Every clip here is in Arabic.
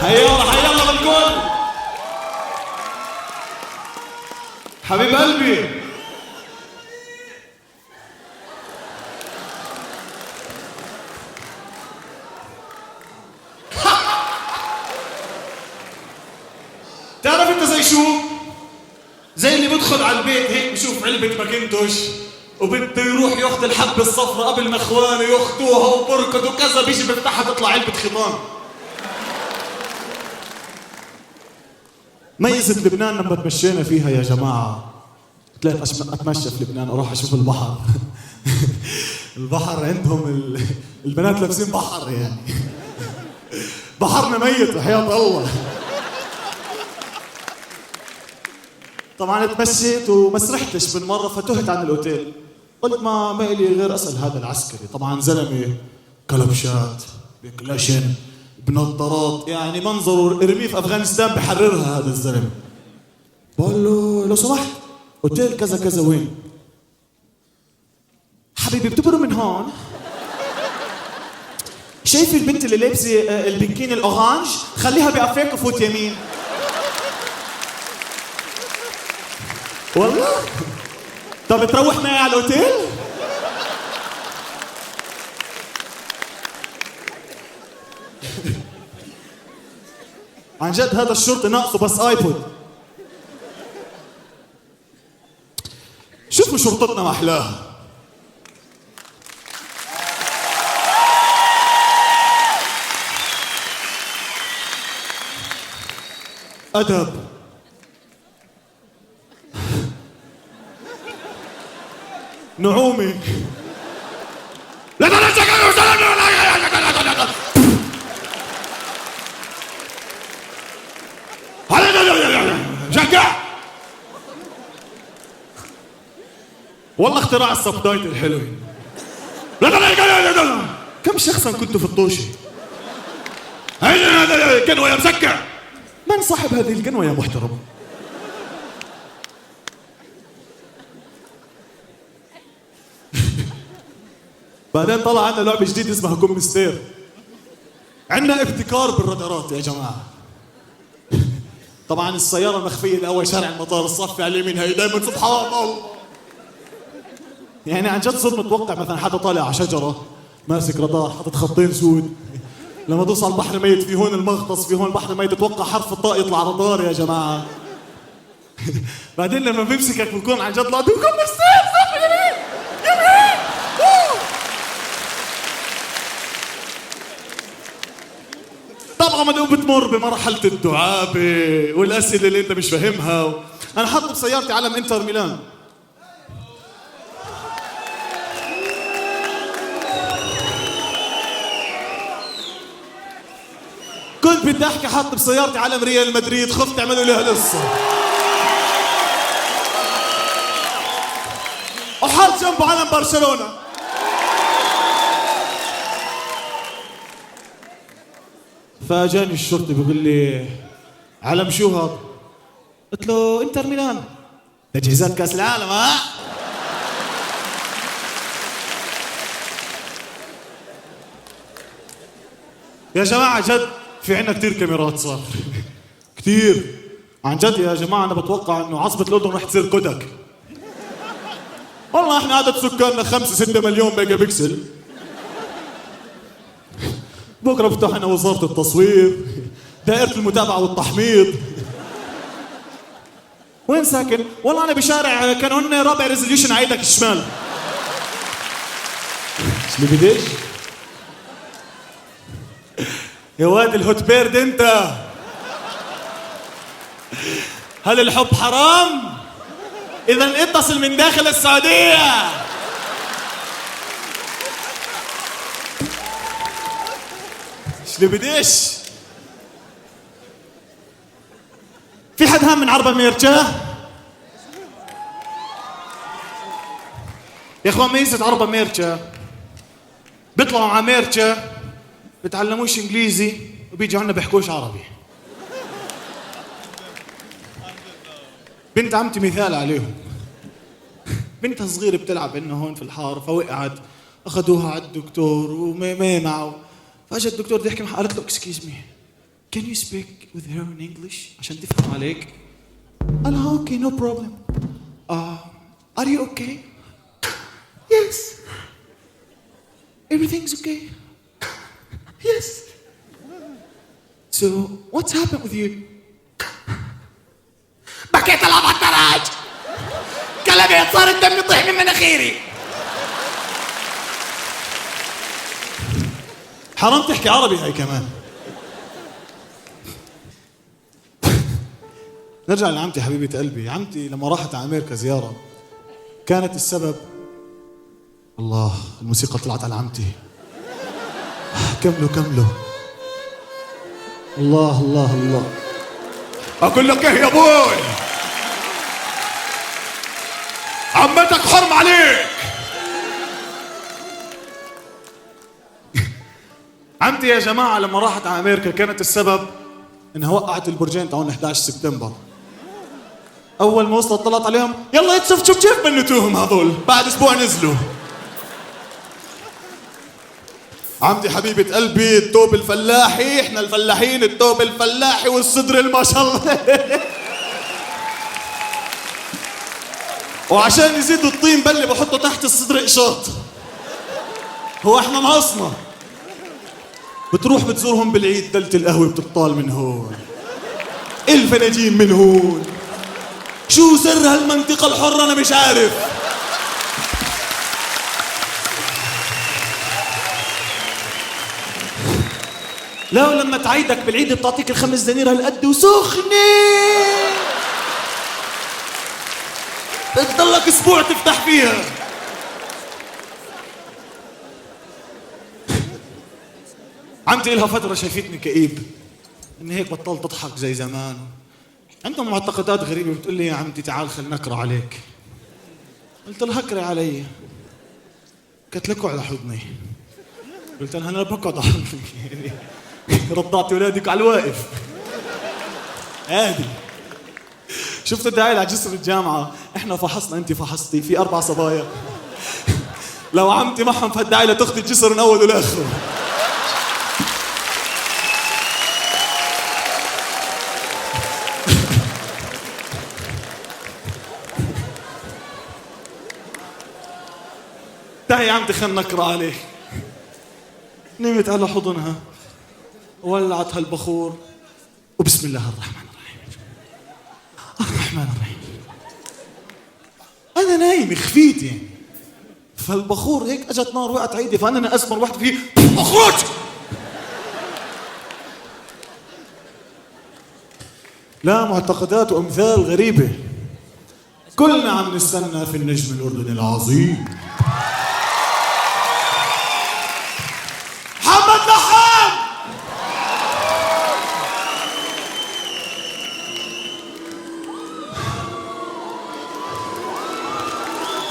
حيالله بالكل حبيب قلبي. تعرف انت زي شو؟ زي اللي بدخل على البيت هيك بشوف علبة ماكنتوش وبده يروح ياخذ الحبة الصفراء قبل ما اخوانه ياخذوها وبركض وكذا، بيجي بفتحها تطلع علبة خيطان. ميزة لبنان لما تمشينا فيها يا جماعة، طلعت اتمشى في لبنان اروح اشوف البحر. البحر عندهم البنات لابسين بحر يعني. بحرنا ميت وحياة الله. طبعا اتمشيت وما سرحتش بالمرة، فتهت عن الاوتيل. قلت ما إلي غير اسأل هذا العسكري، طبعا زلمة كلبشات بكلاشن بنظارات، يعني منظره ارميه في افغانستان بحررها هذا الزلمة. بقول له لو سمحت اوتيل كذا كذا وين؟ حبيبي بتبروا من هون؟ شايف البنت اللي لابسه البنكين الاورانج؟ خليها بقفاك وفوت يمين. والله؟ طب تروح معي على الاوتيل؟ عن جد هذا الشرطي ناقصه بس ايبود. شوفوا شرطتنا ما احلاها. ادب. نعومي. شجع. والله اختراع السبتايتل الحلو. كم شخصا كنت في الطوشة؟ هذا الكنوة يا مسكع. من صاحب هذه الكنوة يا محترم؟ بعدين طلع عنا لعبة جديدة اسمها كوم مستير. عنا ابتكار بالرادارات يا جماعة. طبعا السيارة المخفية الأول شارع المطار، الصف على اليمين هي دايما سبحان الله. يعني عن جد صرت متوقع مثلا حدا طالع على شجرة ماسك رادار حاطط خطين سود، لما توصل على البحر الميت في هون المغطس، في هون البحر الميت، تتوقع حرف الطاء يطلع رادار يا جماعة. بعدين لما بيمسكك بكون عن جد لا كوم مستير صف يمين يمين. طبعا ما بتمر بمرحلة الدعابة والأسئلة اللي أنت مش فاهمها. أنا حاط بسيارتي علم إنتر ميلان. كنت بدي أحكي حاط بسيارتي علم ريال مدريد، خفت تعملوا لي هالقصة. وحاط جنبه علم برشلونة. فاجاني الشرطي بيقول لي علم شو هذا؟ قلت له انتر ميلان، تجهيزات كاس العالم. ها يا جماعة جد في عنا كتير كاميرات صار. كتير عن جد يا جماعة. أنا بتوقع إنه عاصمة الأردن رح تصير كودك. والله إحنا عدد سكاننا 5-6 مليون ميجا بكسل. بكرة بفتح لنا وزارة التصوير، دائرة المتابعة والتحميض. وين ساكن؟ والله أنا بشارع كانوا هن رابع ريزوليوشن على ايدك الشمال. شو اللي بديش؟ يا واد الهوت بيرد أنت. هل الحب حرام؟ إذا اتصل من داخل السعودية. شو اللي بديش؟ في حد هام من عرب الميرجاه؟ يا اخوان ميزة عرب امريكا بيطلعوا على امريكا بتعلموش انجليزي وبيجوا عنا بيحكوش عربي. بنت عمتي مثال عليهم. بنتها صغيرة بتلعب عندنا هون في الحارة فوقعت، اخذوها على الدكتور وما معه. فاجى الدكتور بده يحكي معها قالت له excuse me can you speak with her in English عشان تفهم عليك. قال لها okay no problem. Are you okay? Yes. Everything's okay. Yes. So what's happened with you? بكيت العب على الدراج كلبت صار الدم يطيح من مناخيري. حرام تحكي عربي هاي كمان. نرجع لعمتي حبيبة قلبي. عمتي لما راحت على أمريكا زيارة كانت السبب. الله الموسيقى طلعت على عمتي. كملوا الله الله الله. أقول لك إيه يا أبوي عمتك حرم عليك. عمتي يا جماعة لما راحت على أمريكا كانت السبب إنها وقعت البرجين تاعون 11 سبتمبر. أول ما وصلت طلعت عليهم يلا يتشوف شوف كيف بنتوهم هذول. بعد أسبوع نزلوا. عمتي حبيبة قلبي التوب الفلاحي. إحنا الفلاحين التوب الفلاحي والصدر ما شاء الله. وعشان يزيدوا الطين بلي بحطه تحت الصدر قشاط. هو إحنا ناقصنا. بتروح بتزورهم بالعيد دلة القهوة بتطال من هون الفناجين من هون. شو سر هالمنطقة الحرة أنا مش عارف. لو لما تعيدك بالعيد بتعطيك ال5 دنانير هالقد وسخنة بتضلك اسبوع تفتح فيها. عمتي لها فترة شايفتني كئيب إن هيك بطلت تضحك زي زمان. عندهم معتقدات غريبة. بتقول لي يا عمتي تعال خلينا نقرأ عليك. قلت لها اقرأ علي. قالت لك على حضني. قلت لها أنا بقعد على حضنك. رضعت ولادك على الواقف عادي. شفت الدعاية على جسر الجامعة احنا فحصنا انت فحصتي في 4 صبايا. لو عمتي معهم في الدعاية تاخذي الجسر من اوله لاخره. تعي يا عمتي خلنا نقرا عليه. نمت على حضنها ولعت هالبخور وبسم الله الرحمن الرحيم. انا نايم خفيت يعني فالبخور هيك اجت نار وقعت عيدي فانا اسمر واحد فيه اخرج. لا معتقدات وامثال غريبه. كلنا عم نستنى في النجم الاردني العظيم محمد لحام.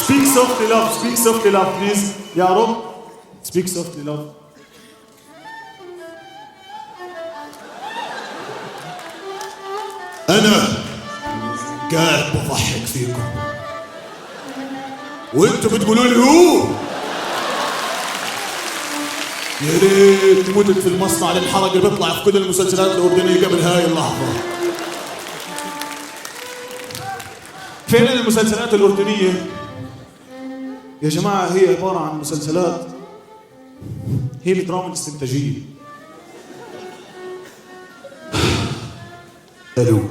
Speak softly love please. يا رب speak softly love. أنا قاعد بضحك فيكم وانتوا بتقولوا لي هو. يا ريت متت في المصنع اللي انحرق اللي بيطلع في كل المسلسلات الأردنية قبل هاي اللحظة. فين المسلسلات الأردنية؟ يا جماعة هي عبارة عن مسلسلات هي الدراما الاستنتاجية. ألو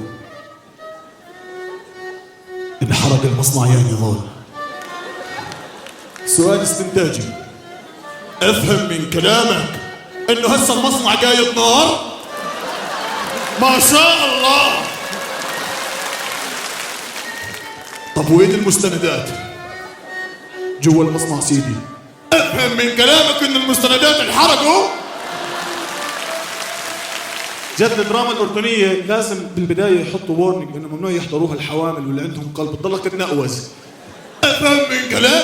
انحرق المصنع يا نضال. سؤال استنتاجي. افهم من كلامك انه هسه المصنع قايد نار؟ ما شاء الله. طب وين المستندات؟ جوا المصنع سيدي. افهم من كلامك ان المستندات انحرقوا؟ جد الدراما الأردنية لازم بالبداية يحطوا وورنينج انه ممنوع يحضروها الحوامل واللي عندهم قلب تضلك تتنقوز. افهم من كلامك